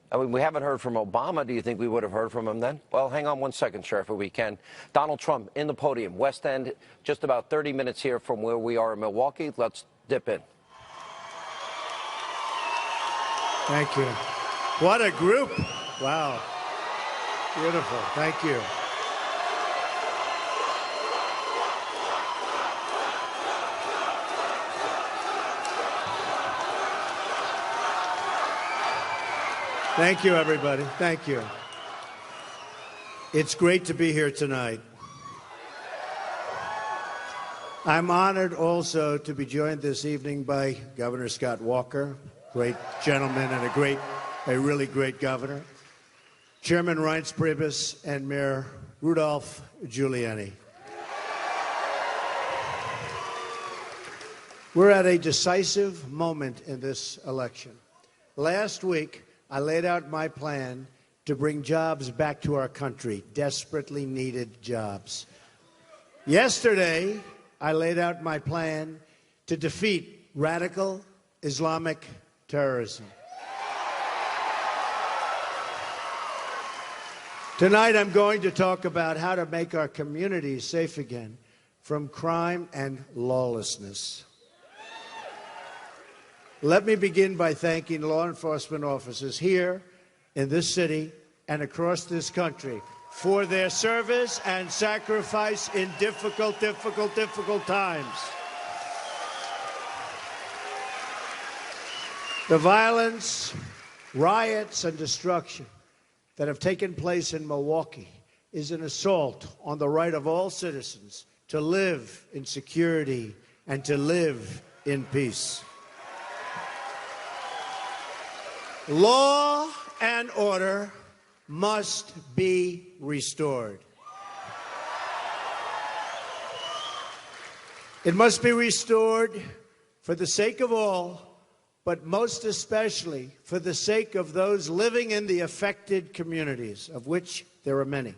I mean, we haven't heard from Obama. Do you think we would have heard from him then? Well, hang on one second, Sheriff, if we can. Donald Trump in the podium, West End, just about 30 minutes here from where we are in Milwaukee. Let's dip in. Thank you. What a group. Wow. Beautiful. Thank you. Thank you, everybody. Thank you. It's great to be here tonight. I'm honored also to be joined this evening by Governor Scott Walker, great gentleman and a really great governor, Chairman Reince Priebus, and Mayor Rudolph Giuliani. We're at a decisive moment in this election. Last week, I laid out my plan to bring jobs back to our country, desperately needed jobs. Yesterday, I laid out my plan to defeat radical Islamic terrorism. Tonight, I'm going to talk about how to make our communities safe again from crime and lawlessness. Let me begin by thanking law enforcement officers here in this city and across this country for their service and sacrifice in difficult times. The violence, riots, and destruction that have taken place in Milwaukee is an assault on the right of all citizens to live in security and to live in peace. Law and order must be restored. It must be restored for the sake of all, but most especially for the sake of those living in the affected communities, of which there are many.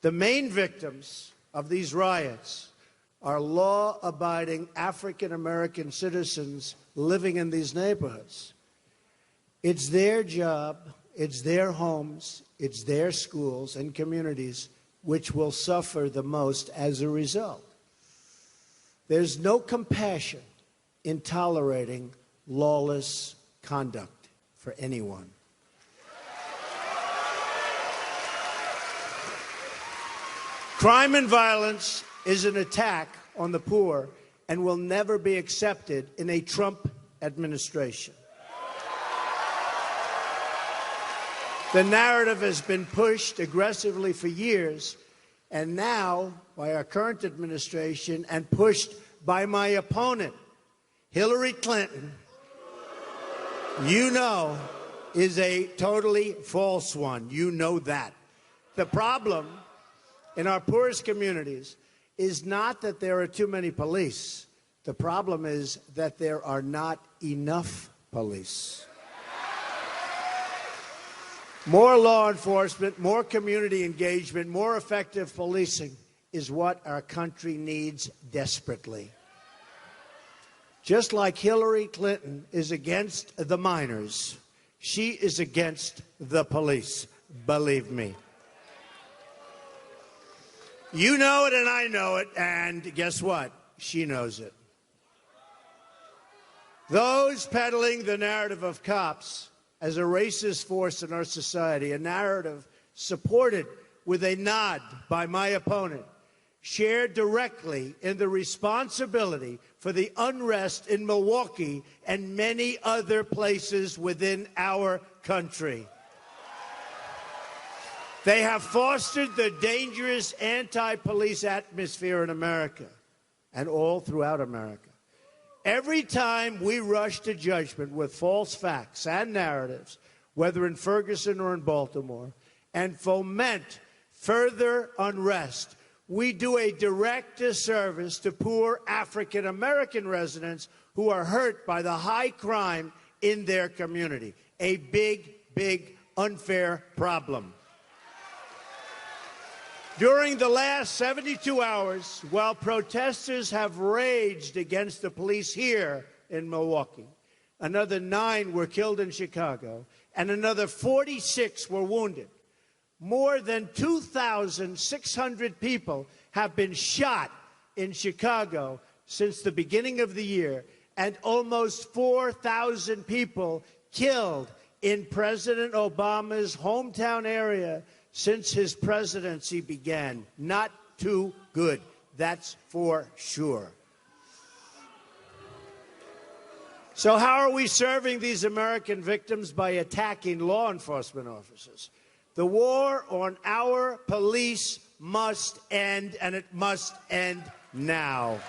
The main victims of these riots are law-abiding African-American citizens living in these neighborhoods. It's their job, it's their homes, it's their schools and communities which will suffer the most as a result. There's no compassion in tolerating lawless conduct for anyone. Crime and violence is an attack on the poor and will never be accepted in a Trump administration. The narrative has been pushed aggressively for years, and now by our current administration and pushed by my opponent, Hillary Clinton, you know, is a totally false one. You know that. The problem in our poorest communities is not that there are too many police. The problem is that there are not enough police. More law enforcement, more community engagement, more effective policing is what our country needs desperately. Just like Hillary Clinton is against the minors, she is against the police, believe me. You know it and I know it, and guess what? She knows it. Those peddling the narrative of cops as a racist force in our society, a narrative supported with a nod by my opponent, shared directly in the responsibility for the unrest in Milwaukee and many other places within our country. They have fostered the dangerous anti-police atmosphere in America and all throughout America. Every time we rush to judgment with false facts and narratives, whether in Ferguson or in Baltimore, and foment further unrest, we do a direct disservice to poor African-American residents who are hurt by the high crime in their community. A big, big, unfair problem. During the last 72 hours, while protesters have raged against the police here in Milwaukee, another 9 were killed in Chicago, and another 46 were wounded. More than 2,600 people have been shot in Chicago since the beginning of the year, and almost 4,000 people killed in President Obama's hometown area since his presidency began. Not too good, that's for sure. So how are we serving these American victims? By attacking law enforcement officers. The war on our police must end, and it must end now.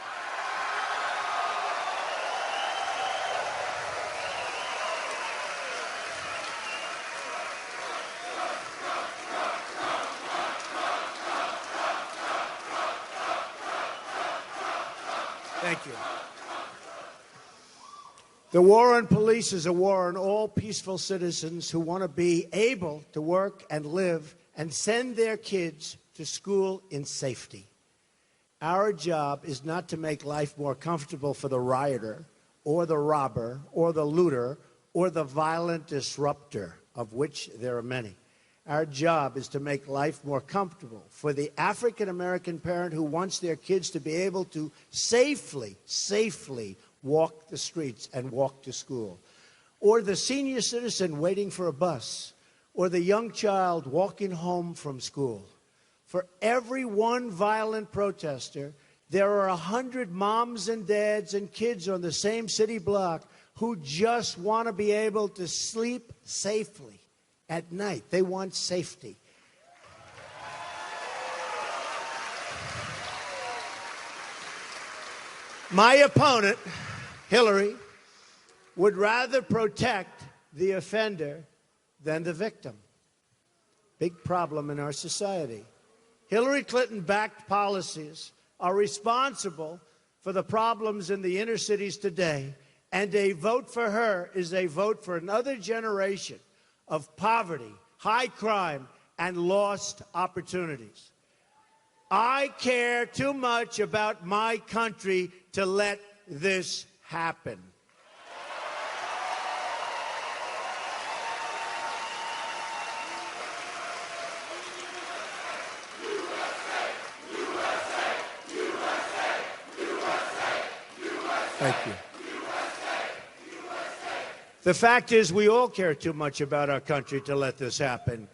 Thank you. The war on police is a war on all peaceful citizens who want to be able to work and live and send their kids to school in safety. Our job is not to make life more comfortable for the rioter or the robber or the looter or the violent disruptor, of which there are many. Our job is to make life more comfortable for the African-American parent who wants their kids to be able to safely walk the streets and walk to school, or the senior citizen waiting for a bus, or the young child walking home from school. For every one violent protester, there are 100 moms and dads and kids on the same city block who just want to be able to sleep safely at night. They want safety. My opponent, Hillary, would rather protect the offender than the victim. Big problem in our society. Hillary Clinton-backed policies are responsible for the problems in the inner cities today, and a vote for her is a vote for another generation of poverty, high crime, and lost opportunities. I care too much about my country to let this happen. Thank you. The fact is, we all care too much about our country to let this happen.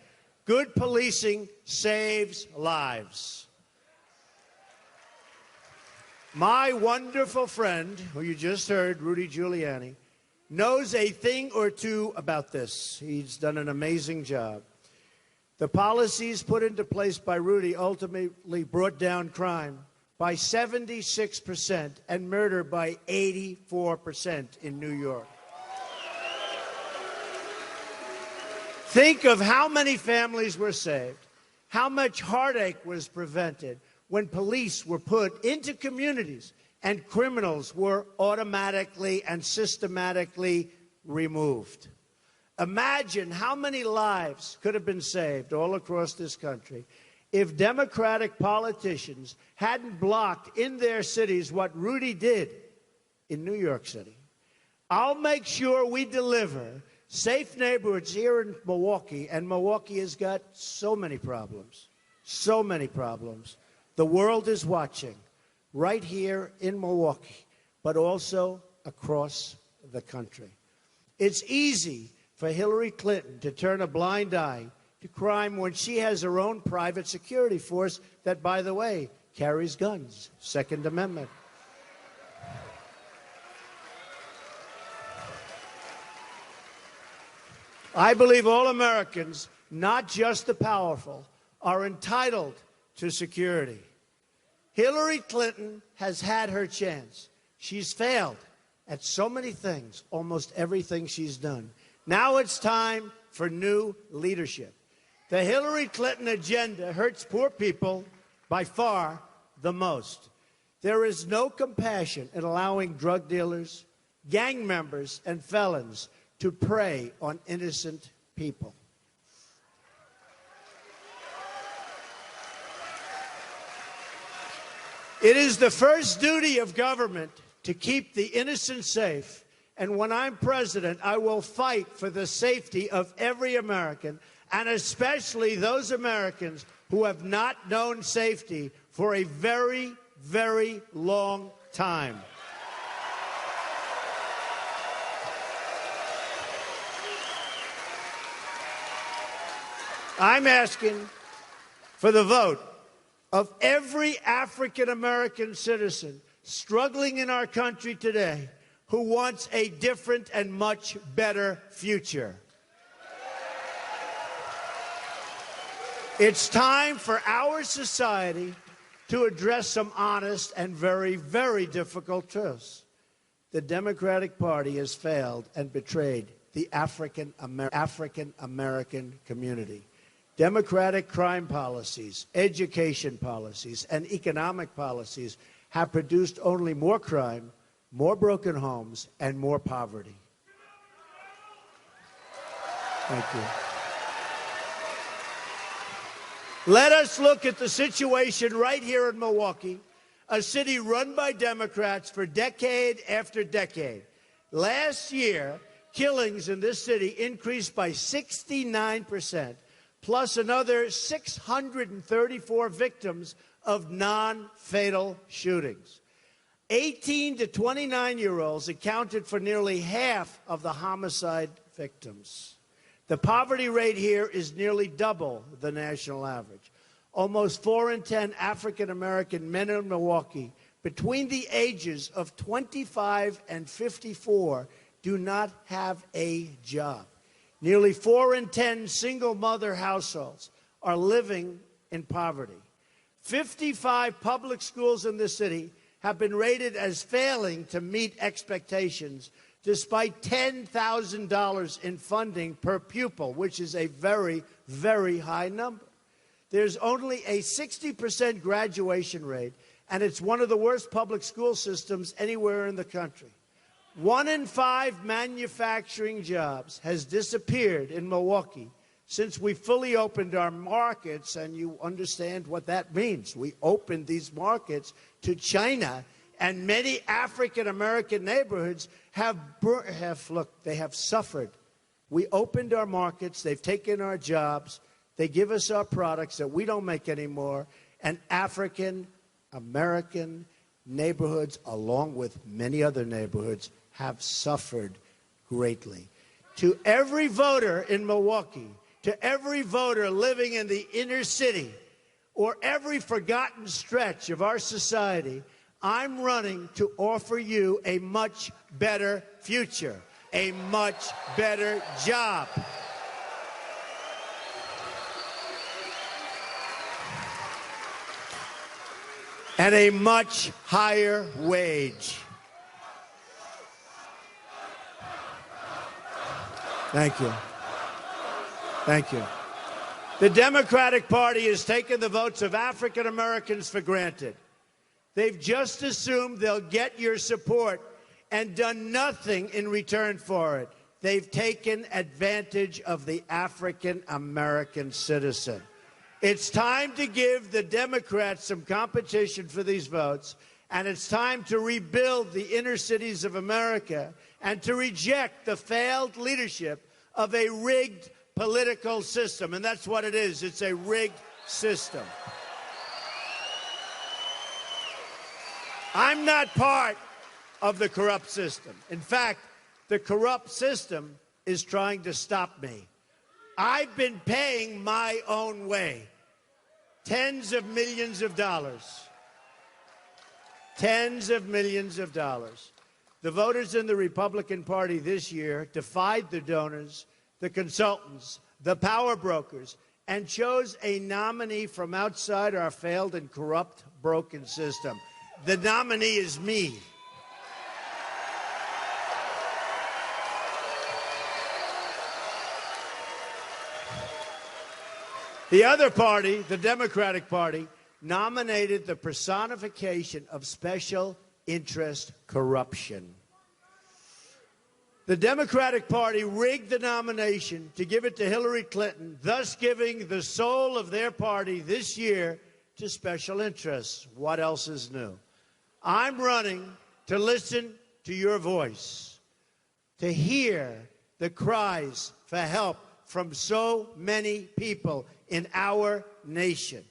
Good policing saves lives. My wonderful friend, who you just heard, Rudy Giuliani, knows a thing or two about this. He's done an amazing job. The policies put into place by Rudy ultimately brought down crime by 76% and murder by 84% in New York. Think of how many families were saved, how much heartache was prevented when police were put into communities and criminals were automatically and systematically removed. Imagine how many lives could have been saved all across this country if Democratic politicians hadn't blocked in their cities what Rudy did in New York City. I'll make sure we deliver safe neighborhoods here in Milwaukee, and Milwaukee has got so many problems, so many problems. The world is watching right here in Milwaukee, but also across the country. It's easy for Hillary Clinton to turn a blind eye to crime when she has her own private security force that, by the way, carries guns. Second Amendment. I believe all Americans, not just the powerful, are entitled to security. Hillary Clinton has had her chance. She's failed at so many things, almost everything she's done. Now it's time for new leadership. The Hillary Clinton agenda hurts poor people by far the most. There is no compassion in allowing drug dealers, gang members, and felons to prey on innocent people. It is the first duty of government to keep the innocent safe And when I'm president, I will fight for the safety of every American, and especially those Americans who have not known safety for a very, very long time. I'm asking for the vote of every African-American citizen struggling in our country today who wants a different and much better future. It's time for our society to address some honest and very, very difficult truths. The Democratic Party has failed and betrayed the African American community. Democratic crime policies, education policies, and economic policies have produced only more crime, more broken homes, and more poverty. Thank you. Let us look at the situation right here in Milwaukee, a city run by Democrats for decade after decade. Last year, killings in this city increased by 69%, plus another 634 victims of non-fatal shootings. 18 to 29-year-olds accounted for nearly half of the homicide victims. The poverty rate here is nearly double the national average. Almost 4 in 10 African-American men in Milwaukee between the ages of 25 and 54 do not have a job. Nearly 4 in 10 single-mother households are living in poverty. 55 public schools in the city have been rated as failing to meet expectations, despite $10,000 in funding per pupil, which is a very, very high number. There's only a 60% graduation rate, and it's one of the worst public school systems anywhere in the country. 1 in 5 manufacturing jobs has disappeared in Milwaukee since we fully opened our markets, and you understand what that means. We opened these markets to China, and many African-American neighborhoods have suffered. We opened our markets, they've taken our jobs, they give us our products that we don't make anymore, and African-American neighborhoods, along with many other neighborhoods, have suffered greatly. To every voter in Milwaukee, to every voter living in the inner city, or every forgotten stretch of our society, I'm running to offer you a much better future, a much better job. And a much higher wage. Thank you. Thank you. The Democratic Party has taken the votes of African Americans for granted. They've just assumed they'll get your support and done nothing in return for it. They've taken advantage of the African American citizen. It's time to give the Democrats some competition for these votes, and it's time to rebuild the inner cities of America and to reject the failed leadership of a rigged political system. And that's what it is. It's a rigged system. I'm not part of the corrupt system. In fact, the corrupt system is trying to stop me. I've been paying my own way. Tens of millions of dollars. Tens of millions of dollars. The voters in the Republican Party this year defied the donors, the consultants, the power brokers, and chose a nominee from outside our failed and corrupt, broken system. The nominee is me. The other party, the Democratic Party, nominated the personification of special interest corruption. The Democratic Party rigged the nomination to give it to Hillary Clinton, thus giving the soul of their party this year to special interests. What else is new? I'm running to listen to your voice. to hear the cries for help from so many people in our nation.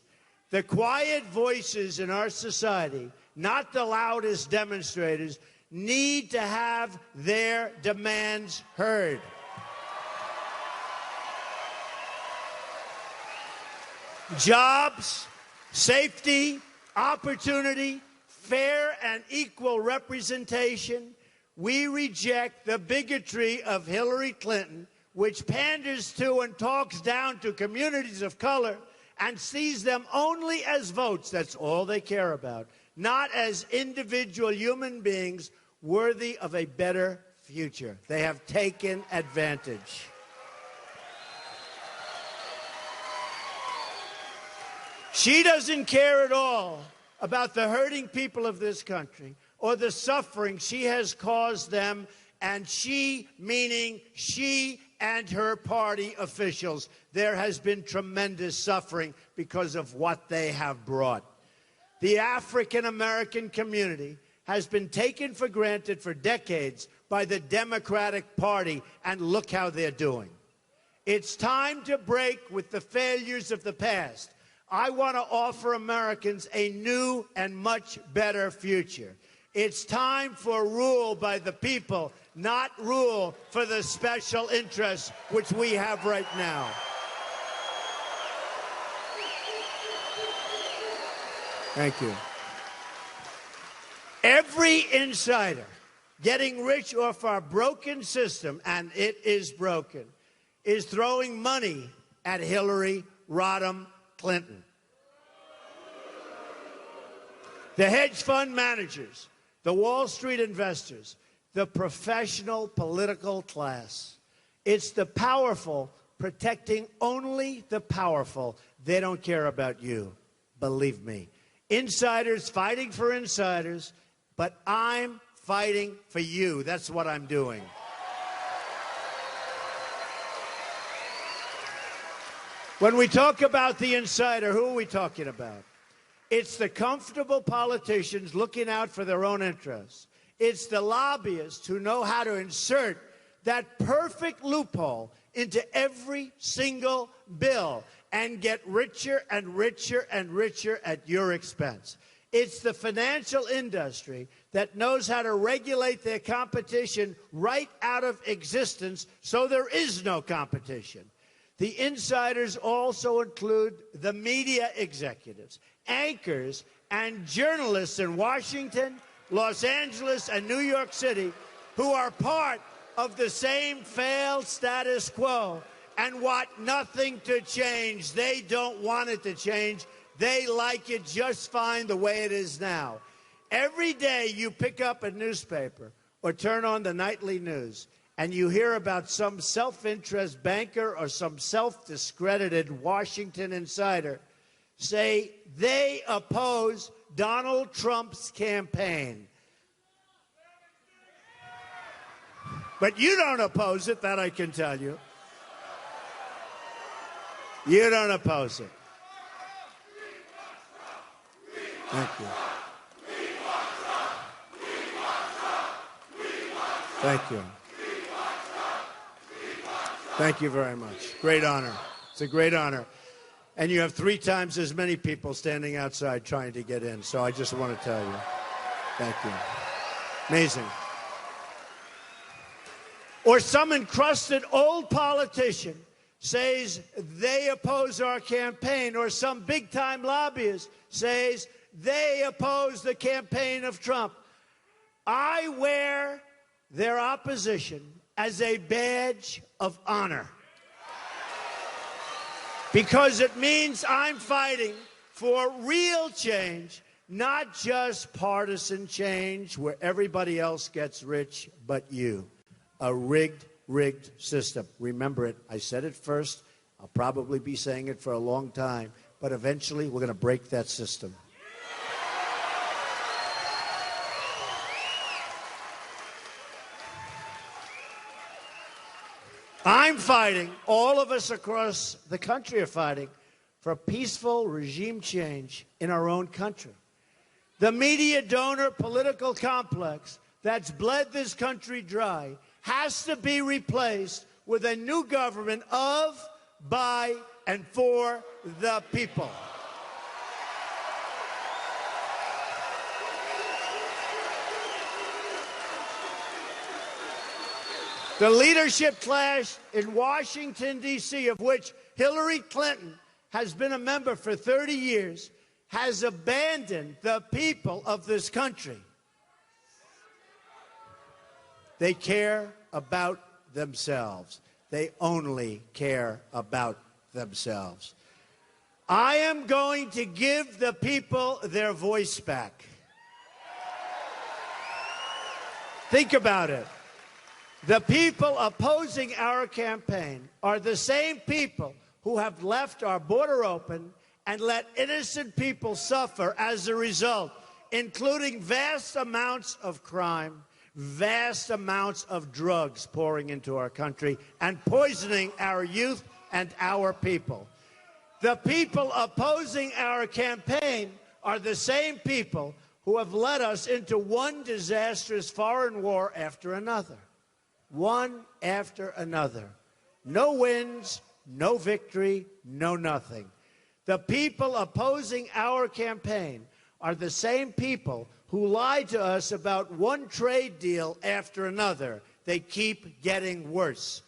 The quiet voices in our society, not the loudest demonstrators, need to have their demands heard. Jobs, safety, opportunity, fair and equal representation. We reject the bigotry of Hillary Clinton, which panders to and talks down to communities of color and sees them only as votes. That's all they care about, not as individual human beings worthy of a better future. They have taken advantage. She doesn't care at all about the hurting people of this country or the suffering she has caused them, and she, meaning she and her party officials. There has been tremendous suffering because of what they have brought. The African American community has been taken for granted for decades by the Democratic Party, and look how they're doing. It's time to break with the failures of the past. I want to offer Americans a new and much better future. It's time for rule by the people, not rule for the special interests which we have right now. Thank you. Every insider getting rich off our broken system, and it is broken, is throwing money at Hillary Rodham Clinton. The hedge fund managers, the Wall Street investors, the professional political class. It's the powerful protecting only the powerful. They don't care about you, believe me. Insiders fighting for insiders, but I'm fighting for you. That's what I'm doing. When we talk about the insider, who are we talking about? It's the comfortable politicians looking out for their own interests. It's the lobbyists who know how to insert that perfect loophole into every single bill and get richer and richer and richer at your expense. It's the financial industry that knows how to regulate their competition right out of existence so there is no competition. The insiders also include the media executives, anchors, and journalists in Washington, Los Angeles, and New York City who are part of the same failed status quo and want nothing to change. They don't want it to change. They like it just fine the way it is now. Every day you pick up a newspaper or turn on the nightly news and you hear about some self-interest banker or some self-discredited Washington insider say they oppose Donald Trump's campaign. But you don't oppose it, that I can tell you. You don't oppose it. Thank you. Thank you. Thank you very much. Great honor. It's a great honor. And you have 3 times as many people standing outside trying to get in. So I just want to tell you. Thank you. Amazing. Or some encrusted old politician says they oppose our campaign, or some big-time lobbyist says they oppose the campaign of Trump. I wear their opposition as a badge of honor, because it means I'm fighting for real change, not just partisan change where everybody else gets rich but you. A rigged system. Remember it. I said it first. I'll probably be saying it for a long time, but eventually we're going to break that system. I'm fighting, all of us across the country are fighting for peaceful regime change in our own country. The media donor political complex that's bled this country dry has to be replaced with a new government of, by, and for the people. The leadership clash in Washington, D.C., of which Hillary Clinton has been a member for 30 years, has abandoned the people of this country. They care about themselves. They only care about themselves. I am going to give the people their voice back. Think about it. The people opposing our campaign are the same people who have left our border open and let innocent people suffer as a result, including vast amounts of crime, vast amounts of drugs pouring into our country and poisoning our youth and our people. The people opposing our campaign are the same people who have led us into one disastrous foreign war after another. One after another. No wins, no victory, no nothing. The people opposing our campaign are the same people who lied to us about one trade deal after another. They keep getting worse.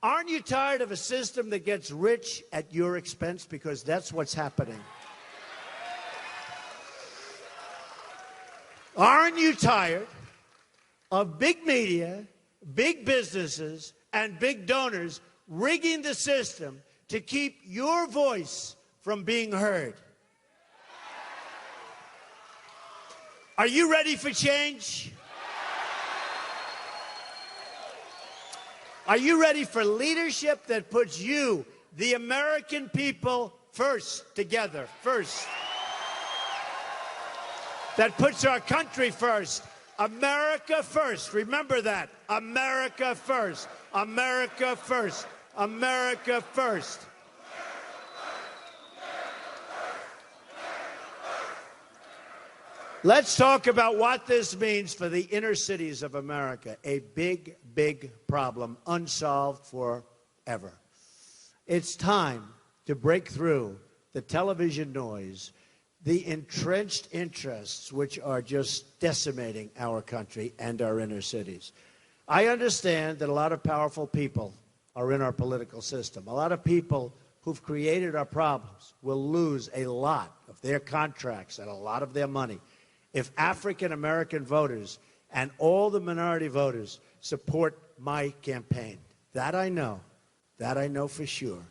Aren't you tired of a system that gets rich at your expense? Because that's what's happening. Aren't you tired of big media, big businesses, and big donors rigging the system to keep your voice from being heard? Are you ready for change? Are you ready for leadership that puts you, the American people, first, together, first? That puts our country first. America first. Remember that. America first. America first. America first. Let's talk about what this means for the inner cities of America. A big, big problem, unsolved forever. It's time to break through the television noise, the entrenched interests which are just decimating our country and our inner cities. I understand that a lot of powerful people are in our political system. A lot of people who've created our problems will lose a lot of their contracts and a lot of their money if African-American voters and all the minority voters support my campaign. That I know for sure.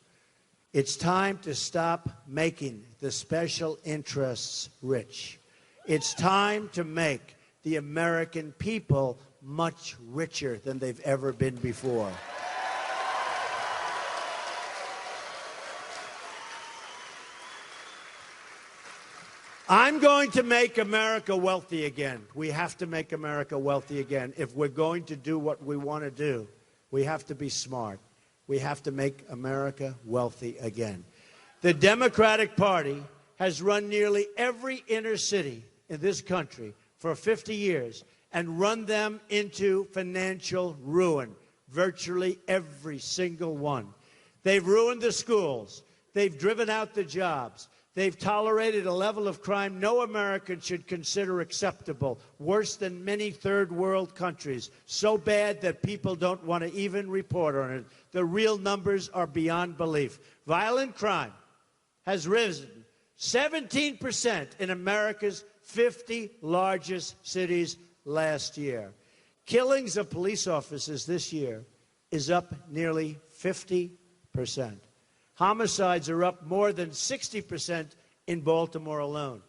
It's time to stop making the special interests rich. It's time to make the American people much richer than they've ever been before. I'm going to make America wealthy again. We have to make America wealthy again. If we're going to do what we want to do, we have to be smart. We have to make America wealthy again. The Democratic Party has run nearly every inner city in this country for 50 years and run them into financial ruin, virtually every single one. They've ruined the schools. They've driven out the jobs. They've tolerated a level of crime no American should consider acceptable, worse than many third world countries, so bad that people don't want to even report on it. The real numbers are beyond belief. Violent crime has risen 17% in America's 50 largest cities last year. Killings of police officers this year is up nearly 50%. Homicides are up more than 60% in Baltimore alone.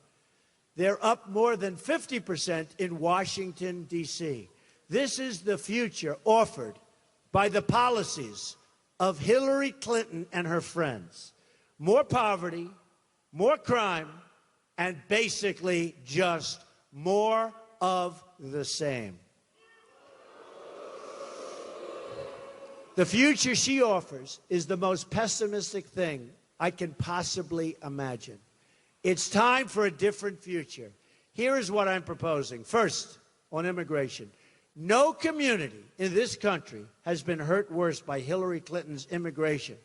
They're up more than 50% in Washington, D.C. This is the future offered by the policies of Hillary Clinton and her friends. More poverty, more crime, and basically just more of the same. The future she offers is the most pessimistic thing I can possibly imagine. It's time for a different future. Here is what I'm proposing. First, on immigration, No community in this country has been hurt worse by Hillary Clinton's immigration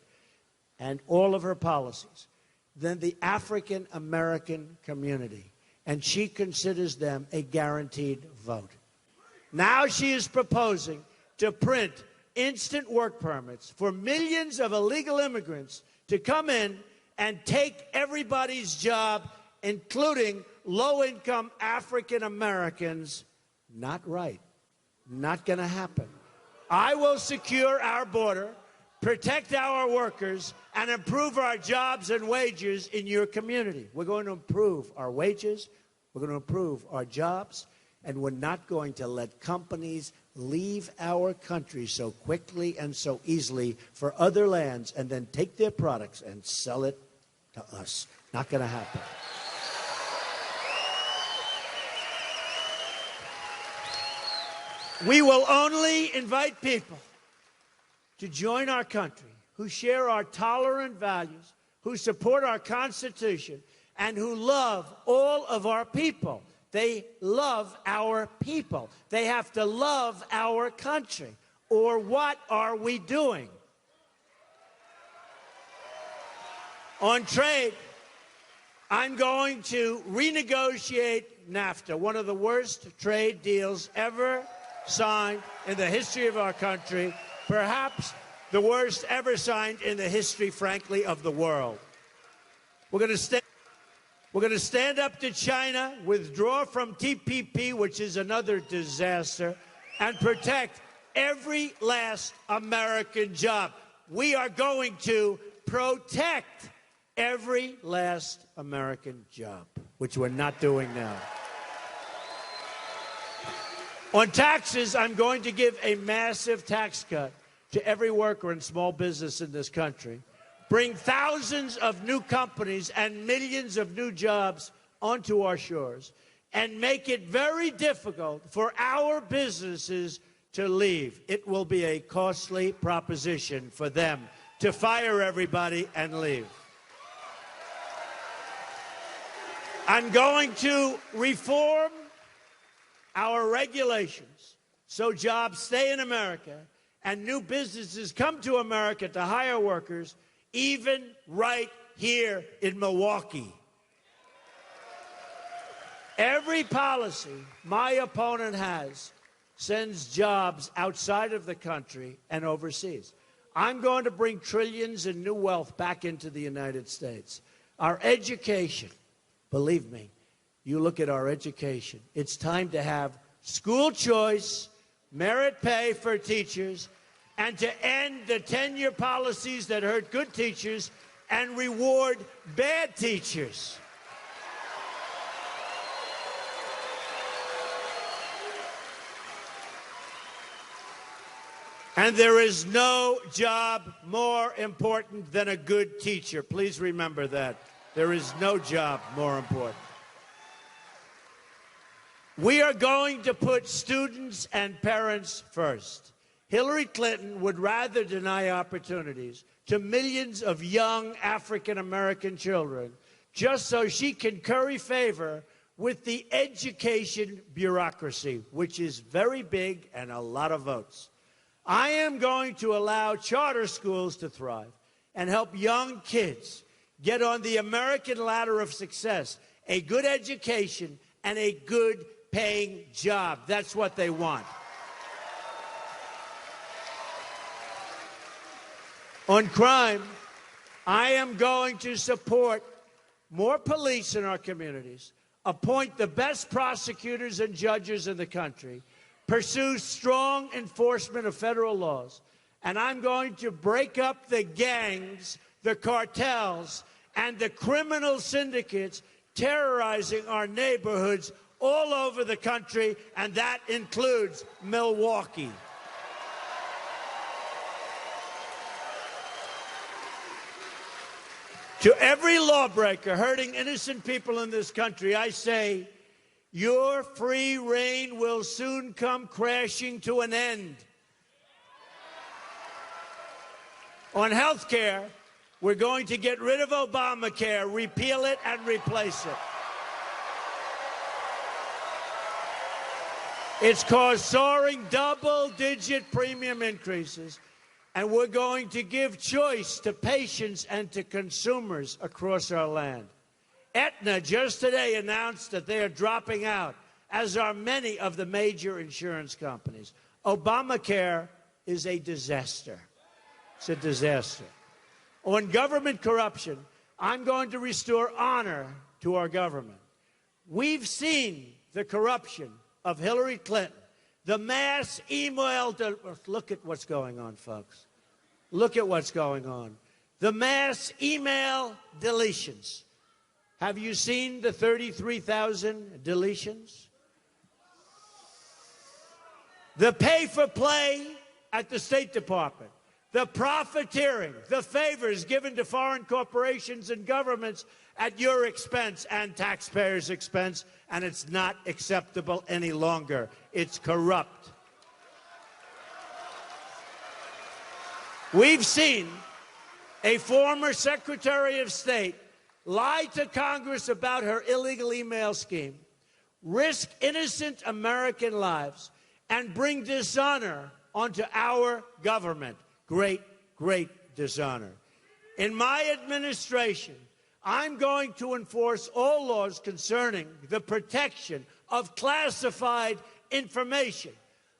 and all of her policies than the African American community. And she considers them a guaranteed vote. Now she is proposing to print instant work permits for millions of illegal immigrants to come in and take everybody's job, including low-income African Americans. Not right. Not going to happen. I will secure our border, protect our workers, and improve our jobs and wages in your community. We're going to improve our wages, we're going to improve our jobs, and we're not going to let companies leave our country so quickly and so easily for other lands and then take their products and sell it to us. Not going to happen. We will only invite people to join our country who share our tolerant values, who support our Constitution, and who love all of our people. They love our people. They have to love our country. Or what are we doing? On trade, I'm going to renegotiate NAFTA, one of the worst trade deals ever signed in the history of our country, perhaps the worst ever signed in the history, frankly, of the world. We're going to stand up to China, withdraw from TPP, which is another disaster, and protect every last American job. We are going to protect every last American job, which we're not doing now. On taxes, I'm going to give a massive tax cut to every worker and small business in this country, bring thousands of new companies and millions of new jobs onto our shores, and make it very difficult for our businesses to leave. It will be a costly proposition for them to fire everybody and leave. I'm going to reform our regulations so jobs stay in America and new businesses come to America to hire workers, even right here in Milwaukee. Every policy my opponent has sends jobs outside of the country and overseas. I'm going to bring trillions in new wealth back into the United States. Our education, believe me, you look at our education, it's time to have school choice, merit pay for teachers, and to end the tenure policies that hurt good teachers and reward bad teachers. And there is no job more important than a good teacher. Please remember that. There is no job more important. We are going to put students and parents first. Hillary Clinton would rather deny opportunities to millions of young African-American children just so she can curry favor with the education bureaucracy, which is very big and a lot of votes. I am going to allow charter schools to thrive and help young kids get on the American ladder of success, a good education and a good paying job. That's what they want. On crime, I am going to support more police in our communities, appoint the best prosecutors and judges in the country, pursue strong enforcement of federal laws, and I'm going to break up the gangs, the cartels, and the criminal syndicates terrorizing our neighborhoods all over the country, and that includes Milwaukee. To every lawbreaker hurting innocent people in this country, I say, your free reign will soon come crashing to an end. On health care, we're going to get rid of Obamacare, repeal it, and replace it. It's caused soaring double-digit premium increases, and we're going to give choice to patients and to consumers across our land. Aetna just today announced that they are dropping out, as are many of the major insurance companies. Obamacare is a disaster. It's a disaster. On government corruption, I'm going to restore honor to our government. We've seen the corruption of Hillary Clinton, the mass email. Look at what's going on, folks. Look at what's going on. The mass email deletions. Have you seen the 33,000 deletions? The pay-for-play at the State Department. The profiteering, the favors given to foreign corporations and governments at your expense and taxpayers' expense, and it's not acceptable any longer. It's corrupt. We've seen a former Secretary of State lie to Congress about her illegal email scheme, risk innocent American lives, and bring dishonor onto our government. Great, great dishonor. In my administration, I'm going to enforce all laws concerning the protection of classified information.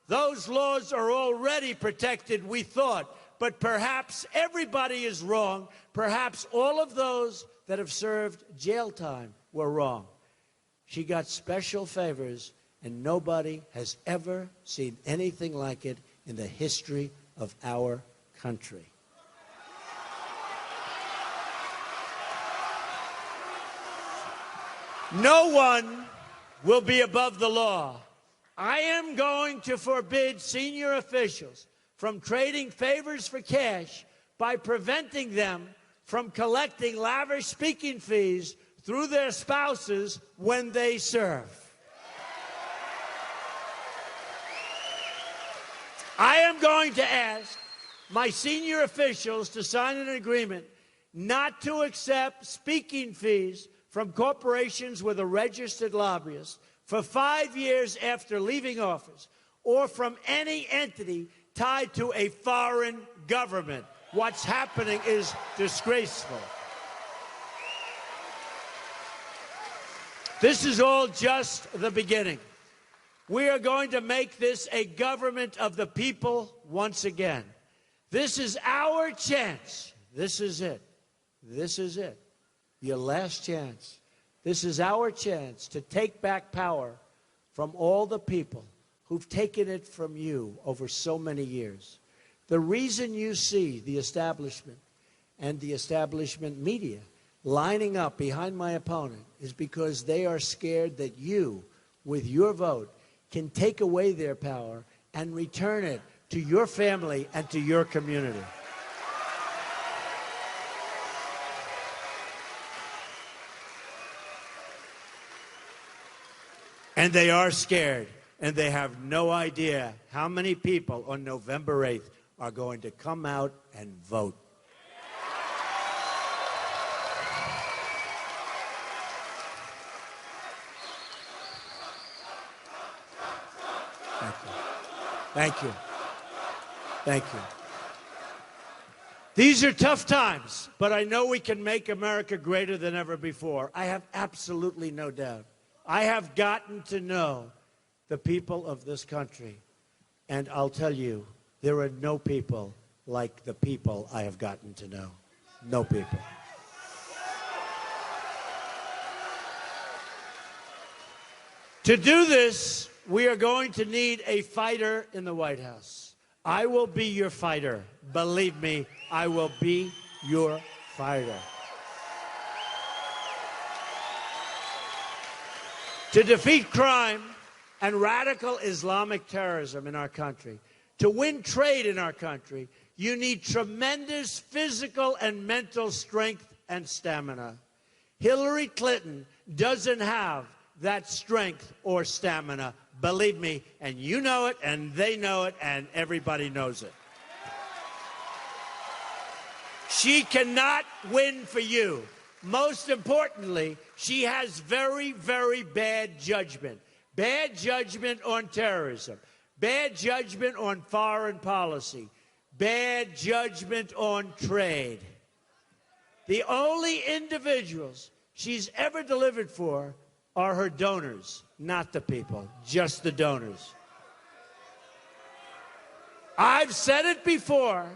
Those laws are already protected, we thought, but perhaps everybody is wrong. Perhaps all of those that have served jail time were wrong. She got special favors, and nobody has ever seen anything like it in the history of our country. No one will be above the law. I am going to forbid senior officials from trading favors for cash by preventing them from collecting lavish speaking fees through their spouses when they serve. I am going to ask my senior officials to sign an agreement not to accept speaking fees from corporations with a registered lobbyist for 5 years after leaving office, or from any entity tied to a foreign government. What's happening is disgraceful. This is all just the beginning. We are going to make this a government of the people once again. This is our chance. This is it. This is it. Your last chance. This is our chance to take back power from all the people who've taken it from you over so many years. The reason you see the establishment and the establishment media lining up behind my opponent is because they are scared that you, with your vote, can take away their power and return it to your family and to your community. And they are scared, and they have no idea how many people on November 8th are going to come out and vote. Thank you. Thank you. These are tough times, but I know we can make America greater than ever before. I have absolutely no doubt. I have gotten to know the people of this country, and I'll tell you, there are no people like the people I have gotten to know. No people. To do this, we are going to need a fighter in the White House. I will be your fighter. Believe me, I will be your fighter. To defeat crime and radical Islamic terrorism in our country, to win trade in our country, you need tremendous physical and mental strength and stamina. Hillary Clinton doesn't have that strength or stamina. Believe me, and you know it, and they know it, and everybody knows it. She cannot win for you. Most importantly, she has very, very bad judgment. bad judgment on terrorism, bad judgment on foreign policy, bad judgment on trade. The only individuals she's ever delivered for are her donors, not the people, just the donors. I've said it before,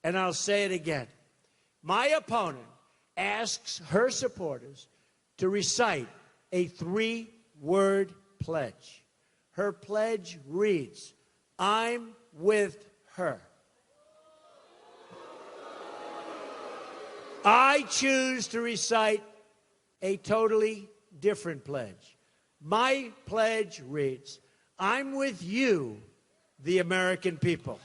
and I'll say it again. My opponent asks her supporters to recite a 3-word pledge. Her pledge reads, "I'm with her." I choose to recite a totally different pledge. My pledge reads, "I'm with you, the American people."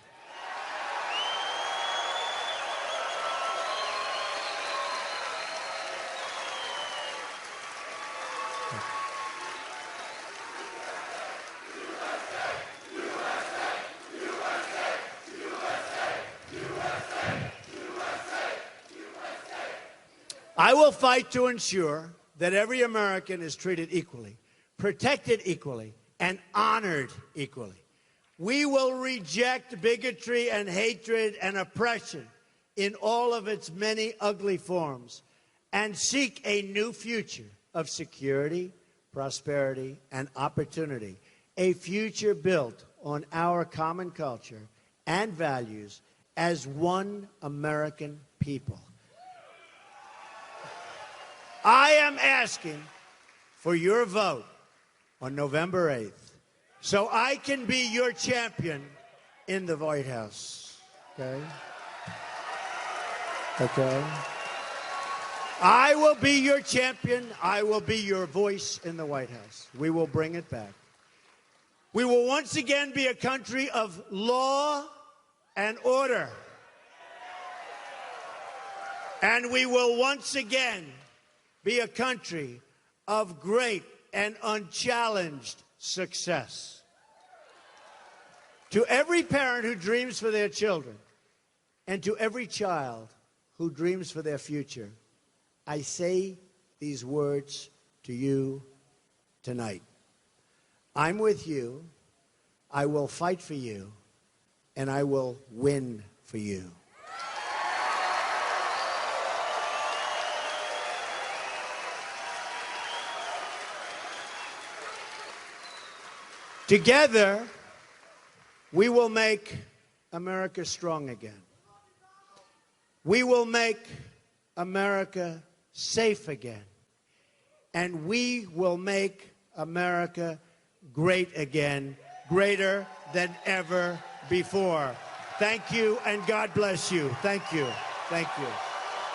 I will fight to ensure that every American is treated equally, protected equally, and honored equally. We will reject bigotry and hatred and oppression in all of its many ugly forms and seek a new future of security, prosperity, and opportunity, a future built on our common culture and values as one American people. I am asking for your vote on November 8th so I can be your champion in the White House. Okay? Okay? I will be your champion. I will be your voice in the White House. We will bring it back. We will once again be a country of law and order. And we will once again be a country of great and unchallenged success. To every parent who dreams for their children, and to every child who dreams for their future, I say these words to you tonight. I'm with you, I will fight for you, and I will win for you. Together, we will make America strong again. We will make America safe again. And we will make America great again, greater than ever before. Thank you, and God bless you. Thank you. Thank you.